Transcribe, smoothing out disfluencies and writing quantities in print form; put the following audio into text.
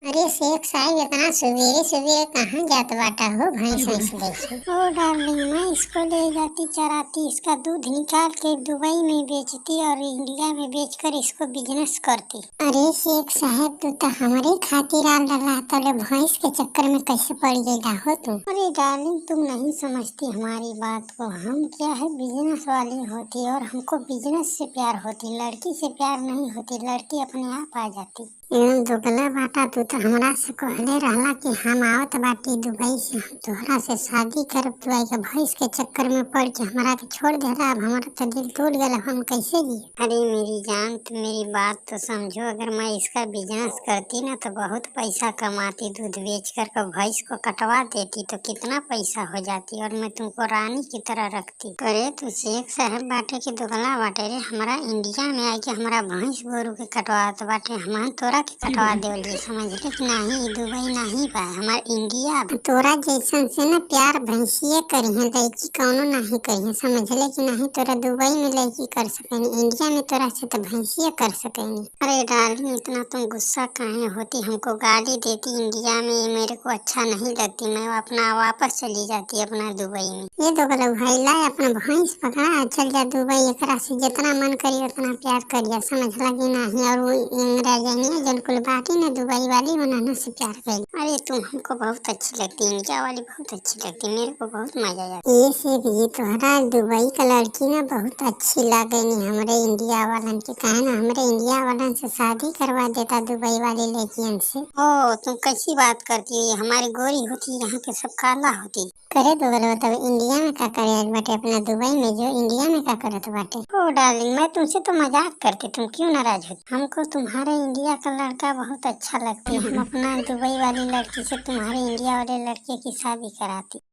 अरे शेख साहब इतना सवेरे सवेरे कहाँ जात बाटा हो भैंस भैंस देखे। ओ डार्लिंग, मैं इसको ले जाती चराती, इसका दूध निकाल के दुबई में बेचती और इंडिया में बेचकर इसको बिजनेस करती। अरे शेख साहब, तू तो हमारे खातिर आल डला तले भैंस के चक्कर में कैसे पड़ गई हो तुम। अरे डार्लिंग, तुम नहीं समझती हमारी बात को। हम क्या है, बिजनेस वाली होती और हमको बिजनेस से प्यार होती, लड़की से प्यार नहीं होती। लड़की अपने आप आ जाती। एकदम दुगला बाटा, तू तो हमरा से कहले रहला कि हम आवत बाटी दुबई से, हम तोहरा से शादी करब। तू आई के भैंस के चक्कर में पड़ के हमरा के छोड़ देला। अब हमारा तो दिल टूट गया, हम कैसे जी। अरे मेरी जान, तो मेरी बात तो समझो। अगर मैं इसका बिजनेस करती ना तो बहुत पैसा कमाती। दूध बेच कर भैंस को कटवा देती तो कितना पैसा हो जाती और मैं तुमको रानी की तरह रखती। अरे तू शेख साहब बाटे की दुगला बाटे रे। हमारा इंडिया में आई के हमारा भैंस गोरू के कटवात बाटे। हम तोरा के कटवा देवली, समझ ले कि नहीं। दुबई नहीं बा, हमार इंडिया। तोरा जैसन से ना प्यार भैंसिए करी है, लड़की कौनो नहीं करी है, समझ ले कि नहीं। तोरा दुबई में लड़की कर सकेनी, इंडिया में तोरा से तो भैंसिए कर सकेनी। अरे डार्लिंग, इतना तुम गुस्सा काहे होती। हमको गाली देती इंडिया में, मेरे को अच्छा नहीं लगती। मैं अपना वापस चली जाती अपना दुबई में। ये तो गलत भाई, ला अपना भैंस पकड़ा चल जा दुबई। एकरा से जितना मन करी उतना प्यार करिए, समझ लगी नहीं। और वो इंग्रजनी जन कुल बाटी ने दुबई वाली बनाना से प्यार कर। अरे तुम हमको बहुत अच्छी लगती, इंडिया वाली बहुत अच्छी लगती, मेरे को बहुत मजा आया। ये से भी तोहरा दुबई का लड़की ना बहुत अच्छी लगेनी हमारे इंडिया वालन के। कहे ना हमारे इंडिया वालन से शादी करवा देता दुबई वाली लड़कियन से। ओ तुम कैसी बात करती हो, हमारी गोरी होती, यहाँ के सब काला होती। करे तो गलत बताओ, इंडिया में क्या करे बाटे अपना दुबई में, जो इंडिया में क्या करत बाटे। ओ डार्लिंग, मैं तुमसे तो मजाक करती, तुम क्यों नाराज हो। हमको तुम्हारे इंडिया का लड़का बहुत अच्छा लगता है। हम अपना दुबई वाली लड़की से तुम्हारे इंडिया वाले लड़के की शादी कराती।